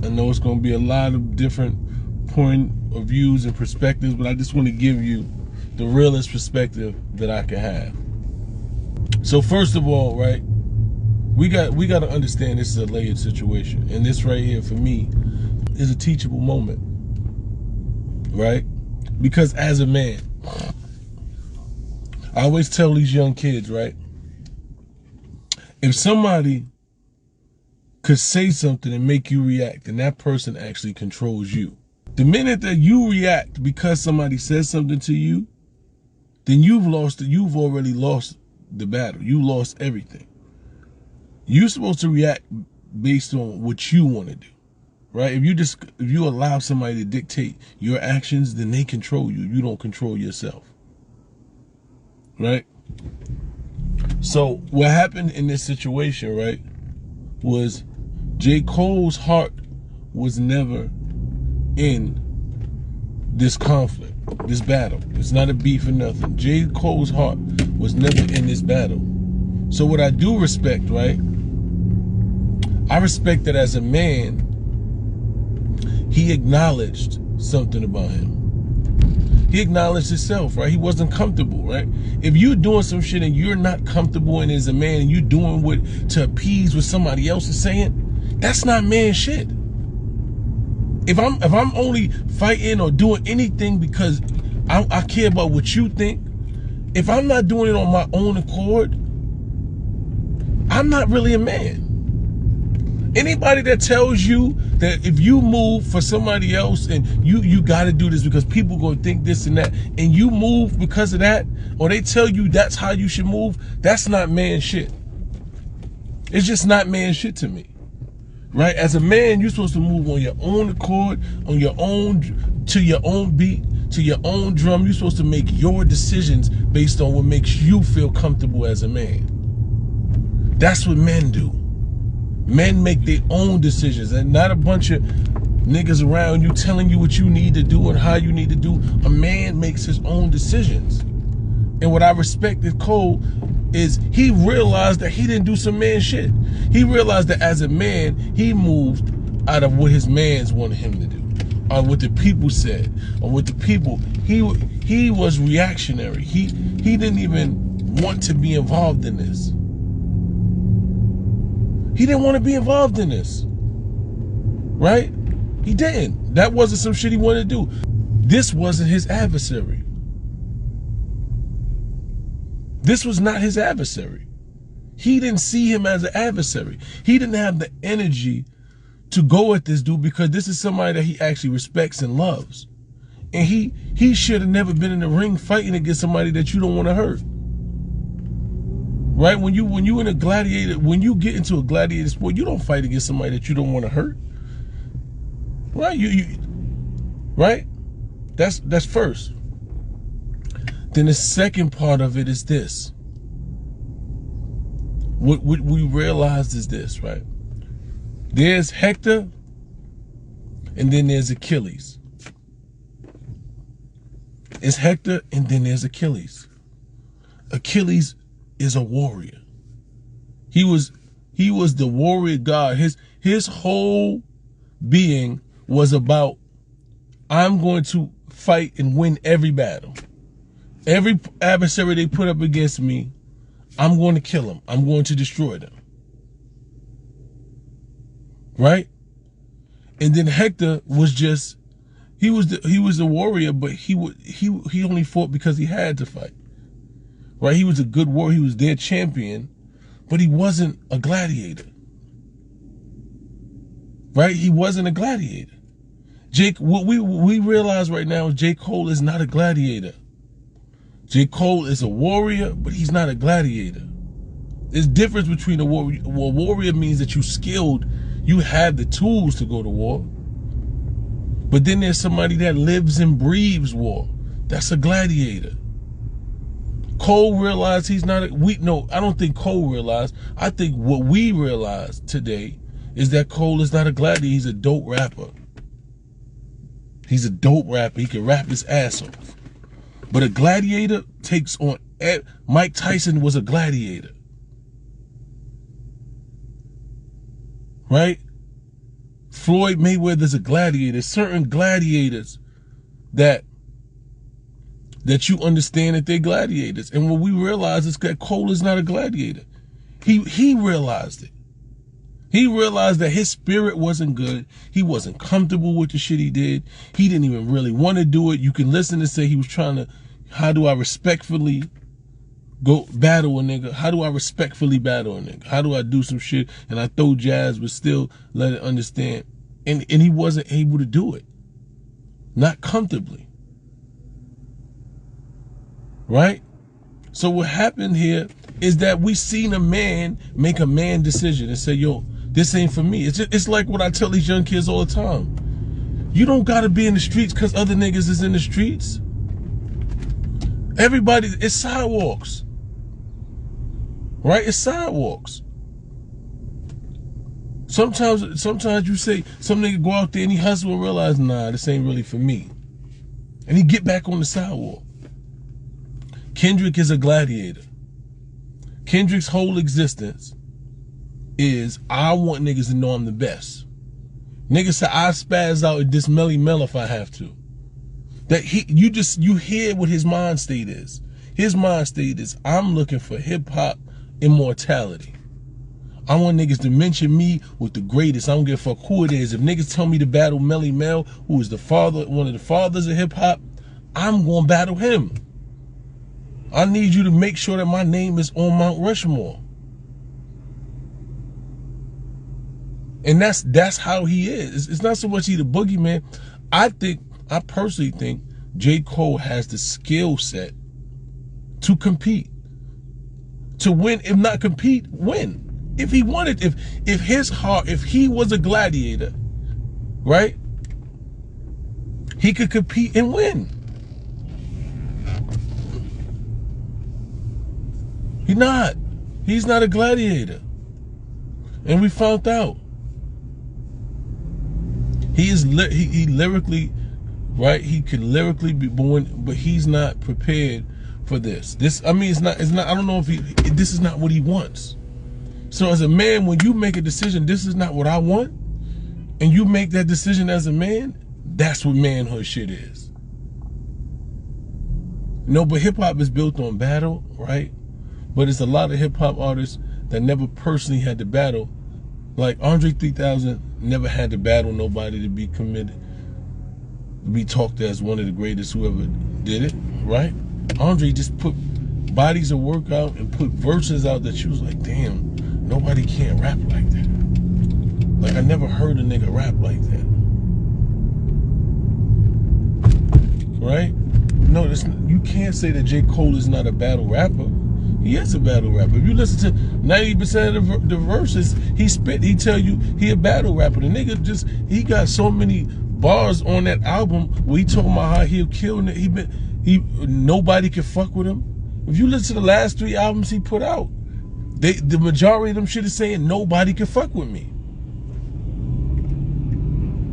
I know it's going to be a lot of different point of views and perspectives, but I just want to give you the realest perspective that I can have. So first of all, right, we got to understand this is a layered situation, and this right here for me is a teachable moment, right? Because as a man, I always tell these young kids, right, if somebody could say something and make you react, then that person actually controls you. The minute that you react because somebody says something to you, then you've already lost the battle. You lost everything. You're supposed to react based on what you want to do, right? If you allow somebody to dictate your actions, then they control you. You don't control yourself, right? So what happened in this situation, right, was Jcole's heart was never in this conflict, this battle. It's not a beef or nothing. Jcole's heart was never in this battle. So what I do respect, right, I respect that as a man, he acknowledged something about him. He acknowledged himself, right? He wasn't comfortable, right? If you're doing some shit and you're not comfortable and as a man and you're doing what to appease what somebody else is saying, that's not man shit. If I'm only fighting or doing anything because I care about what you think, if I'm not doing it on my own accord, I'm not really a man. Anybody that tells you that if you move for somebody else and you got to do this because people going to think this and that, and you move because of that, or they tell you that's how you should move, that's not man shit. It's just not man shit to me, right? As a man, you're supposed to move on your own accord, on your own, to your own beat, to your own drum. You're supposed to make your decisions based on what makes you feel comfortable as a man. That's what men do. Men make their own decisions, and not a bunch of niggas around you telling you what you need to do and how you need to do. A man makes his own decisions. And what I respect with Cole is he realized that he didn't do some man shit. He realized that as a man, he moved out of what his mans wanted him to do, or what the people said, or what the people, he was reactionary. He didn't even want to be involved in this. He didn't want to be involved in this, right? He didn't. That wasn't some shit he wanted to do. This wasn't his adversary. This was not his adversary. He didn't see him as an adversary. He didn't have the energy to go at this dude because this is somebody that he actually respects and loves. And he should have never been in the ring fighting against somebody that you don't want to hurt. Right? When you in a gladiator, when you get into a gladiator sport, you don't fight against somebody that you don't want to hurt. Right? Right? That's first. Then the second part of it is this. What we realized is this, right? There's Hector, and then there's Achilles. It's Hector, and then there's Achilles. Achilles is a warrior. He was the warrior god. His whole being was about, I'm going to fight and win every battle. Every adversary they put up against me, I'm going to kill them. I'm going to destroy them. Right? And then Hector was just, he was a warrior, but he only fought because he had to fight. Right? He was a good warrior. He was their champion, but he wasn't a gladiator. Right? He wasn't a gladiator. What we realize right now is Jcole is not a gladiator. Jcole is a warrior, but he's not a gladiator. There's a difference between a warrior. Well, a warrior means that you skilled, you have the tools to go to war. But then there's somebody that lives and breathes war. That's a gladiator. Cole realized he's not I don't think Cole realized. I think what we realize today is that Cole is not a gladiator. He's a dope rapper. He's a dope rapper. He can rap his ass off. But a gladiator takes on, Mike Tyson was a gladiator. Right? Floyd Mayweather's a gladiator. Certain gladiators that you understand that they're gladiators. And what we realize is that Cole is not a gladiator. He realized it. He realized that his spirit wasn't good. He wasn't comfortable with the shit he did. He didn't even really want to do it. You can listen and say he was trying to, how do I respectfully go battle a nigga? How do I respectfully battle a nigga? How do I do some shit and I throw jazz but still let it understand? And he wasn't able to do it. Not comfortably. Right? So what happened here is that we seen a man make a man decision and say, yo, this ain't for me. It's like what I tell these young kids all the time. You don't gotta be in the streets because other niggas is in the streets. Everybody, it's sidewalks. Right? It's sidewalks. Sometimes you say, some nigga go out there and he hustle and realize, nah, this ain't really for me. And he get back on the sidewalk. Kendrick is a gladiator. Kendrick's whole existence is, I want niggas to know I'm the best. Niggas say I spaz out at this Melly Mel if I have to. That you hear what his mind state is. His mind state is, I'm looking for hip hop immortality. I want niggas to mention me with the greatest. I don't give a fuck who it is. If niggas tell me to battle Melly Mel, who is the father, one of the fathers of hip hop, I'm gonna battle him. I need you to make sure that my name is on Mount Rushmore. And that's how he is. It's not so much he the boogeyman. I personally think Jcole has the skill set to compete. To win, if not compete, win. If he wanted, if he was a gladiator, right? He could compete and win. He's not a gladiator. And we found out. He lyrically, right? He could lyrically be born, but he's not prepared for this. It's not, I don't know if this is not what he wants. So as a man, when you make a decision, this is not what I want, and you make that decision as a man, that's what manhood shit is. No, but hip hop is built on battle, right? But it's a lot of hip hop artists that never personally had to battle. Like Andre 3000 never had to battle nobody to be committed, to be talked as one of the greatest who ever did it, right? Andre just put bodies of work out and put verses out that you was like, damn, nobody can't rap like that. Like, I never heard a nigga rap like that. Right? No, you can't say that Jcole is not a battle rapper. He is a battle rapper. If you listen to 90% of the verses he spit, he tell you he a battle rapper. The nigga he got so many bars on that album where he talking about how he'll kill, nobody can fuck with him. If you listen to the last 3 albums he put out, the majority of them shit is saying nobody can fuck with me.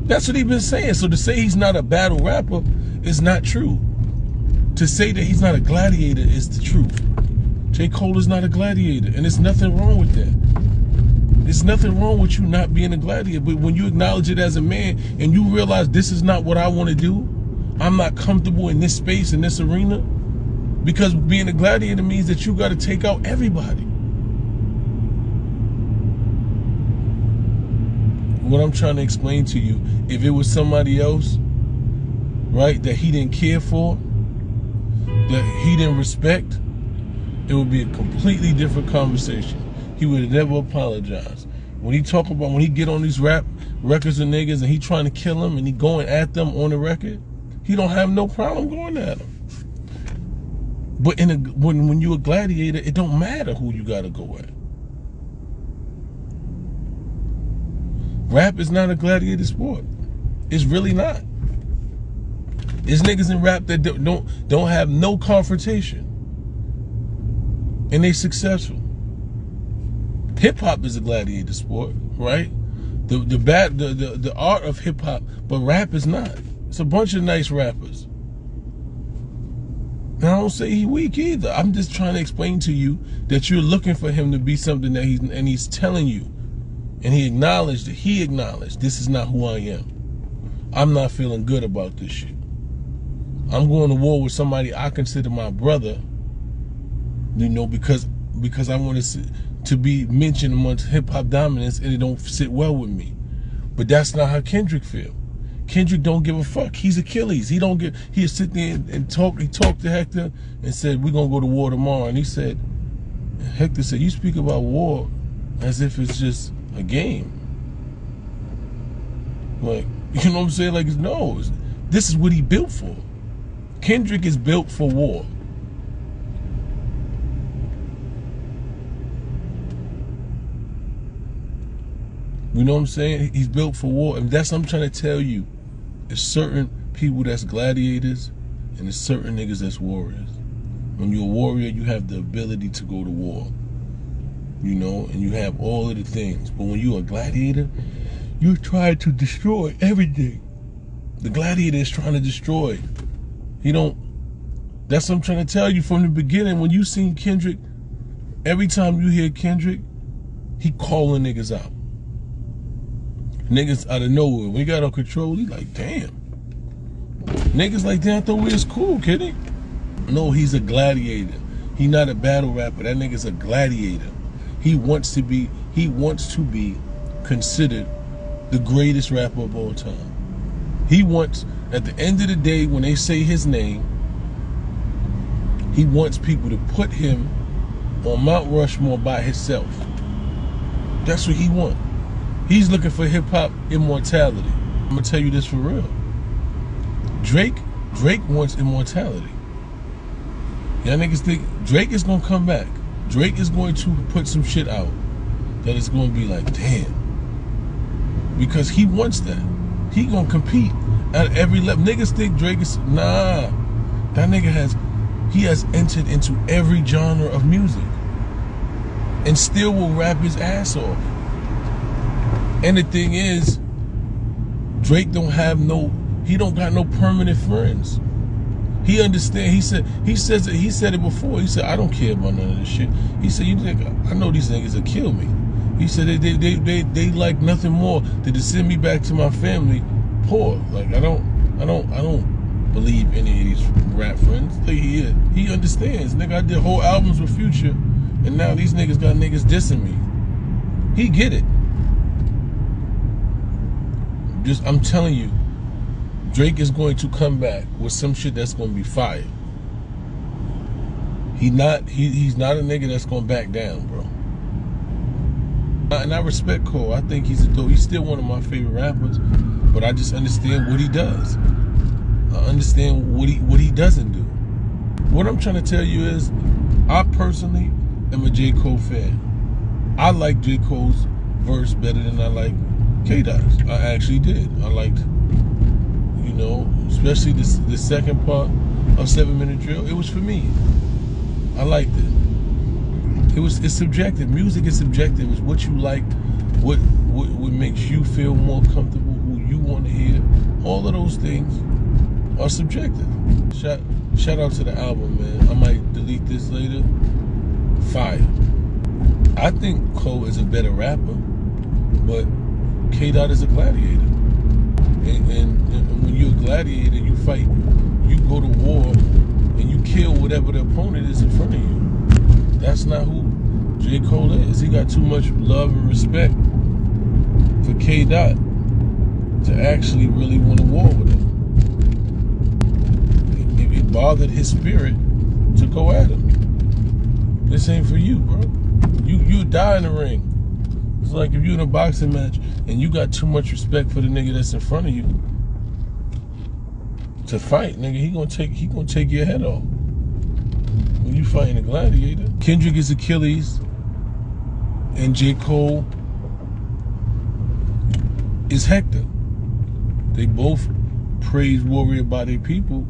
That's what he been saying. So to say he's not a battle rapper is not true. To say that he's not a gladiator is the truth. Jcole is not a gladiator, and there's nothing wrong with that. There's nothing wrong with you not being a gladiator, but when you acknowledge it as a man and you realize this is not what I want to do, I'm not comfortable in this space, in this arena, because being a gladiator means that you got to take out everybody. What I'm trying to explain to you, if it was somebody else, right, that he didn't care for, that he didn't respect, it would be a completely different conversation. He would have never apologized. When he get on these rap records of niggas and he trying to kill them and he going at them on the record, he don't have no problem going at them. But when you a gladiator, it don't matter who you gotta go at. Rap is not a gladiator sport. It's really not. There's niggas in rap that don't have no confrontation, and they successful. Hip hop is a gladiator sport, right? The art of hip hop, but rap is not. It's a bunch of nice rappers. And I don't say he weak either. I'm just trying to explain to you that you're looking for him to be something that he's telling you. And he acknowledged this is not who I am. I'm not feeling good about this shit. I'm going to war with somebody I consider my brother, you know, because I want to be mentioned amongst hip-hop dominance, and it don't sit well with me. But that's not how Kendrick feel. Kendrick don't give a fuck. He's Achilles. He'll sit there and talk. He talked to Hector and said, we're going to go to war tomorrow. And Hector said, you speak about war as if it's just a game. Like, you know what I'm saying? Like, no, this is what he built for. Kendrick is built for war. You know what I'm saying? He's built for war. And that's what I'm trying to tell you. There's certain people that's gladiators, and there's certain niggas that's warriors. When you're a warrior, you have the ability to go to war. You know, and you have all of the things. But when you're a gladiator, you're trying to destroy everything. The gladiator is trying to destroy. That's what I'm trying to tell you from the beginning. When you seen Kendrick, every time you hear Kendrick, he calling niggas out. Niggas out of nowhere. When he got on Control, he like, damn. Niggas like, damn, I thought we was cool, kidding? No, he's a gladiator. He not a battle rapper. That nigga's a gladiator. He wants to be considered the greatest rapper of all time. He wants, at the end of the day, when they say his name, he wants people to put him on Mount Rushmore by himself. That's what he wants. He's looking for hip-hop immortality. I'm gonna tell you this for real. Drake wants immortality. Y'all niggas think Drake is gonna come back. Drake is going to put some shit out that is gonna be like, damn. Because he wants that. He gonna compete at every level. Niggas think Drake is, nah. That nigga has entered into every genre of music and still will rap his ass off. And the thing is, Drake don't got no permanent friends. He understand. He said it before. He said, I don't care about none of this shit. He said, you think I know these niggas will kill me. He said they like nothing more than to send me back to my family poor. Like I don't believe any of these rap friends. Like, he understands. Nigga, I did whole albums with Future, and now these niggas got niggas dissing me. He get it. I'm telling you, Drake is going to come back with some shit that's going to be fire. He's not a nigga that's going to back down, bro. And I respect Cole. I think he's still one of my favorite rappers, but I just understand what he does. I understand what he doesn't do. What I'm trying to tell you is, I personally am a Jcole fan. I like Jcole's verse better than I like K-Dot's. I actually did. I liked, you know, especially the second part of 7 Minute Drill. It was for me. I liked it. It's subjective. Music is subjective. It's what you like, what makes you feel more comfortable, who you want to hear. All of those things are subjective. Shout out to the album, man. I might delete this later. Fire. I think Cole is a better rapper, but K-Dot is a gladiator. And when you're a gladiator, you fight, you go to war, and you kill whatever the opponent is in front of you. That's not who Jcole is. He got too much love and respect for K-Dot to actually really want to war with him. It bothered his spirit to go at him. This ain't for you, bro. You die in the ring. It's like if you're in a boxing match and you got too much respect for the nigga that's in front of you to fight, nigga, he gonna take your head off. When you fighting a gladiator. Kendrick is Achilles and Jcole is Hector. They both praise warrior by their people,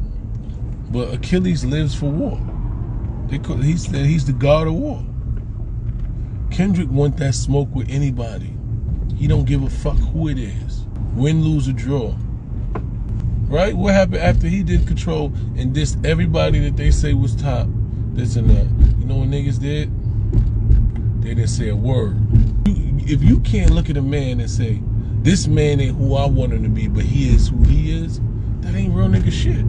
but Achilles lives for war. He said he's the god of war. Kendrick want that smoke with anybody. He don't give a fuck who it is. Win, lose, or draw. Right? What happened after he did Control and dissed everybody that they say was top? This and that. You know what niggas did? They didn't say a word. if you can't look at a man and say, this man ain't who I want him to be, but he is who he is, that ain't real nigga shit.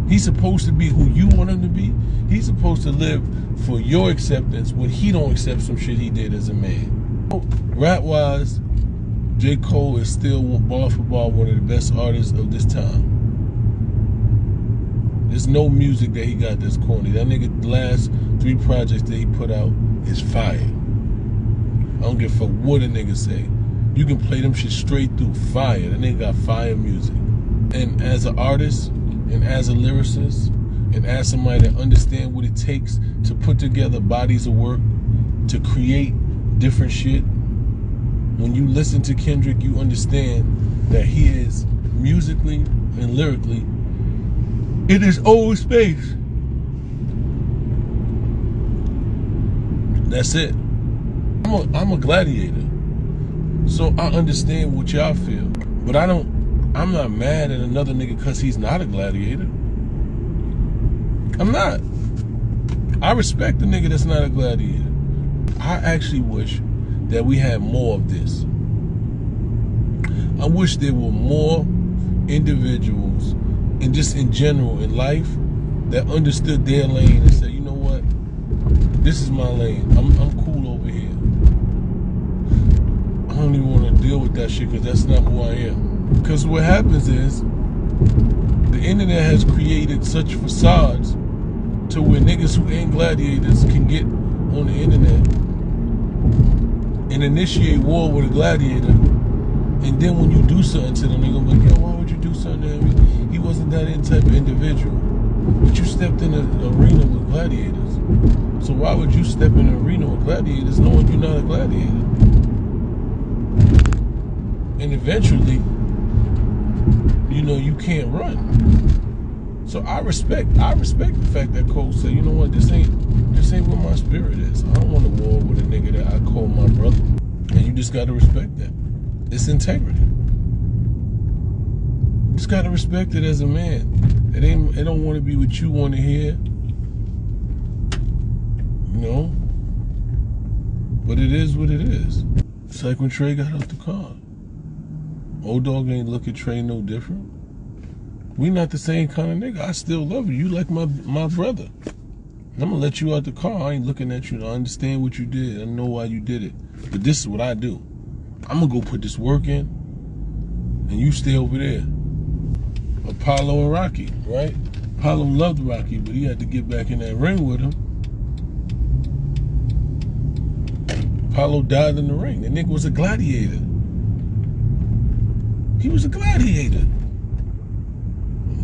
He's supposed to be who you want him to be. He's supposed to live for your acceptance when he don't accept some shit he did as a man. Rap-wise, Jcole is still bar for bar one of the best artists of this time. There's no music that he got that's corny. That nigga, the last 3 projects that he put out is fire. I don't give a fuck what a nigga say. You can play them shit straight through, fire. That nigga got fire music. And as an artist, and as a lyricist, and as somebody that understands what it takes to put together bodies of work, to create different shit, when you listen to Kendrick, you understand that he is musically and lyrically in his own space. That's it. I'm a gladiator, so I understand what y'all feel, but I'm not mad at another nigga because he's not a gladiator. I'm not. I respect the nigga that's not a gladiator. I actually wish that we had more of this. I wish there were more individuals, and just in general in life, that understood their lane and said, you know what, this is my lane. I'm cool over here. I don't even want to deal with that shit because that's not who I am. Because what happens is, the internet has created such facades to where niggas who ain't gladiators can get on the internet and initiate war with a gladiator, and then when you do something to them, they gonna be like, yo, why would you do something to him? He wasn't that type of individual. But you stepped in an arena with gladiators. So why would you step in an arena with gladiators knowing you're not a gladiator? And eventually, you know, you can't run. So I respect the fact that Cole said, you know what, this ain't what my spirit is. I don't want to war with a nigga that I call my brother. And you just gotta respect that. It's integrity. You just gotta respect it as a man. It don't want to be what you want to hear. You know? But it is what it is. It's like when Trey got out the car. Old dog ain't look at Trey no different. We not the same kind of nigga. I still love you. You like my brother. I'm gonna let you out the car. I ain't looking at you. I understand what you did. I know why you did it. But this is what I do. I'm gonna go put this work in, and you stay over there. Apollo and Rocky, right? Apollo loved Rocky, but he had to get back in that ring with him. Apollo died in the ring. The nigga was a gladiator. He was a gladiator.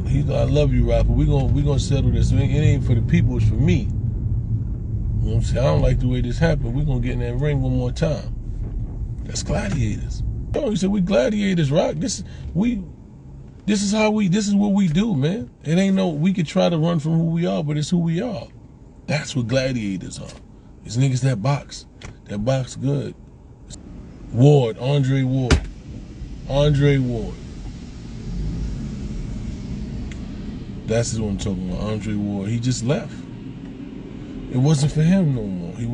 He's like, I love you, Rocky. We gonna settle this. It ain't for the people, it's for me. You know what I'm saying? I don't like the way this happened. We're gonna get in that ring one more time. That's gladiators. Oh, he said, we gladiators, Rock. This is what we do, man. It ain't no, we could try to run from who we are, but it's who we are. That's what gladiators are. It's niggas that box. That box good. Ward, Andre Ward. That's what I'm talking about, Andre Ward. He just left. It wasn't for him no more. He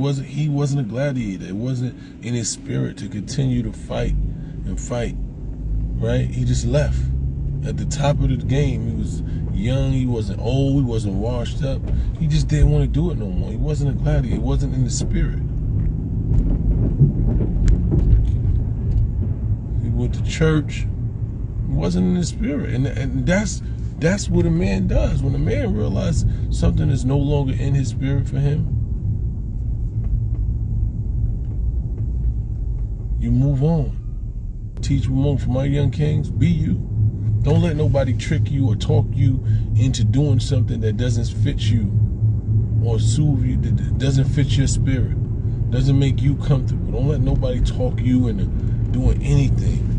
wasn't a gladiator. It wasn't in his spirit to continue to fight and fight, right? He just left. At the top of the game, he was young, he wasn't old, he wasn't washed up. He just didn't want to do it no more. He wasn't a gladiator. It wasn't in the spirit. He went to church. It wasn't in the spirit. And that's what a man does. When a man realizes something is no longer in his spirit for him, you move on. Teachable moment for my young kings, be you. Don't let nobody trick you or talk you into doing something that doesn't fit you or soothe you, that doesn't fit your spirit, doesn't make you comfortable. Don't let nobody talk you into doing anything.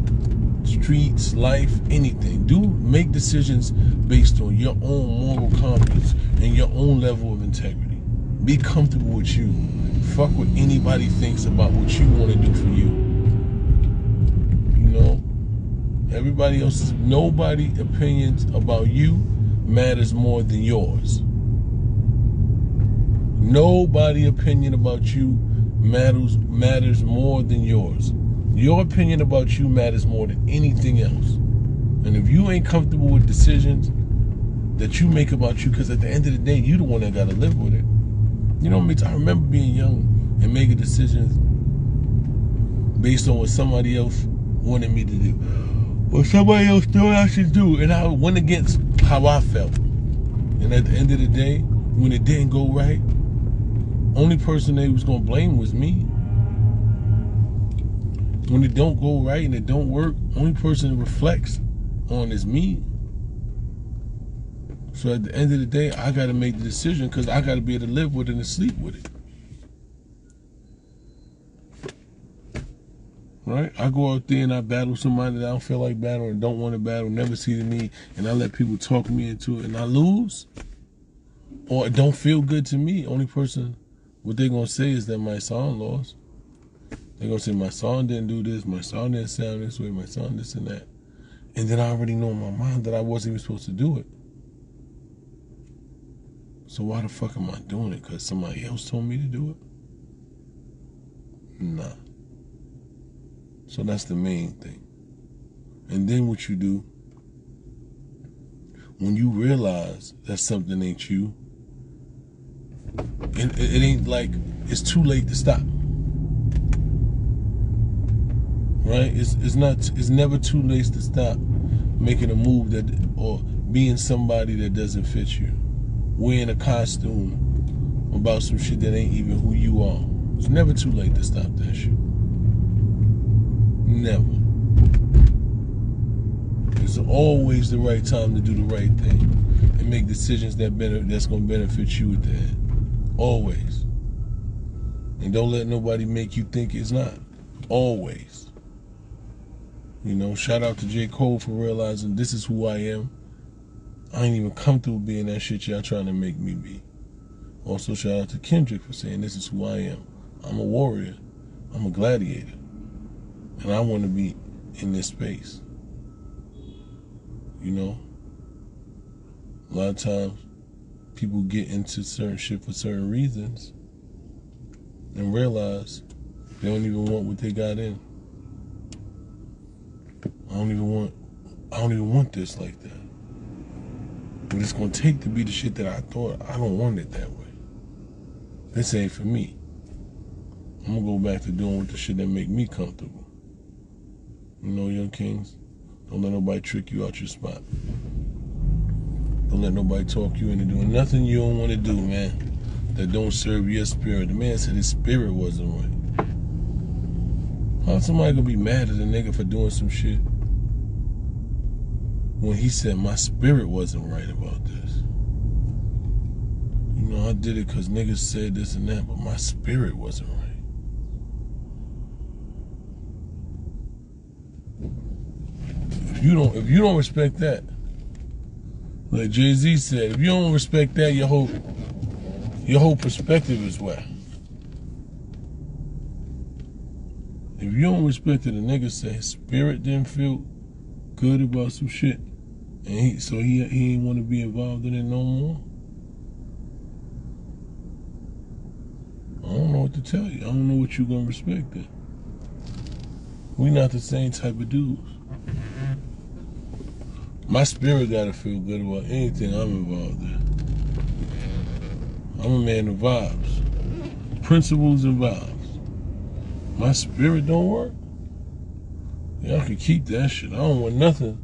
Streets, life, anything. Make decisions based on your own moral compass and your own level of integrity. Be comfortable with you. Fuck what anybody thinks about what you want to do for you. You know? Nobody's opinions about you matters more than yours. Nobody's opinion about you matters more than yours. Your opinion about you matters more than anything else. And if you ain't comfortable with decisions that you make about you, because at the end of the day, you the one that got to live with it. You know what I mean? I remember being young and making decisions based on what somebody else wanted me to do, what somebody else thought I should do, and I went against how I felt. And at the end of the day, when it didn't go right, only person they was gonna blame was me. When it don't go right and it don't work, only person it reflects on is me. So at the end of the day, I gotta make the decision because I gotta be able to live with it and sleep with it. Right? I go out there and I battle somebody that I don't feel like battling, don't want to battle, never see the need, and I let people talk me into it and I lose. Or it don't feel good to me. Only person, what they're going to say is that Mysonne lost. They're going to say, Mysonne didn't do this, Mysonne didn't sound this way, Mysonne this and that. And then I already know in my mind that I wasn't even supposed to do it. So why the fuck am I doing it? Because somebody else told me to do it? Nah. So that's the main thing. And then what you do, when you realize that something ain't you, it ain't like it's too late to stop. Right? It's never too late to stop making a move that, or being somebody that doesn't fit you. Wearing a costume about some shit that ain't even who you are. It's never too late to stop that shit. Never. It's always the right time to do the right thing and make decisions that's gonna benefit you at the end. Always. And don't let nobody make you think it's not. Always. You know, shout out to Jcole for realizing this is who I am. I ain't even comfortable being that shit y'all trying to make me be. Also, shout out to Kendrick for saying this is who I am. I'm a warrior. I'm a gladiator. And I want to be in this space. You know? A lot of times, people get into certain shit for certain reasons and realize they don't even want what they got in. I don't even want this like that. What it's gonna take to be the shit that I thought, I don't want it that way. This ain't for me. I'm gonna go back to doing the shit that make me comfortable. You know, young kings, don't let nobody trick you out your spot. Don't let nobody talk you into doing nothing you don't want to do, man, that don't serve your spirit. The man said his spirit wasn't right. How somebody gonna be mad at a nigga for doing some shit when he said my spirit wasn't right about this? You know, I did it because niggas said this and that, but my spirit wasn't right. If you don't respect that, like Jay-Z said, if you don't respect that, your whole perspective is whack. If you don't respect it, a nigga say his spirit didn't feel good about some shit, and he ain't want to be involved in it no more. I don't know what to tell you. I don't know what you gonna respect then. We not the same type of dudes. My spirit gotta feel good about anything I'm involved in. I'm a man of vibes. Principles and vibes. My spirit don't work? Y'all can keep that shit. I don't want nothing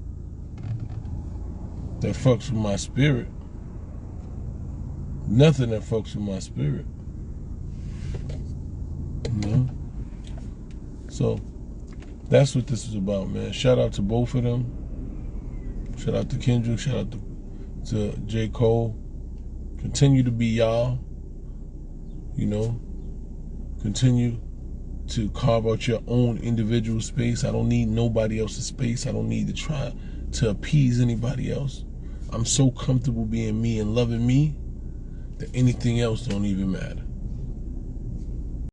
that fucks with my spirit. Nothing that fucks with my spirit. You know? So, that's what this is about, man. Shout out to both of them. Shout out to Kendrick. Shout out to Jcole. Continue to be y'all. You know? Continue to carve out your own individual space. I don't need nobody else's space. I don't need to try to appease anybody else. I'm so comfortable being me and loving me that anything else don't even matter.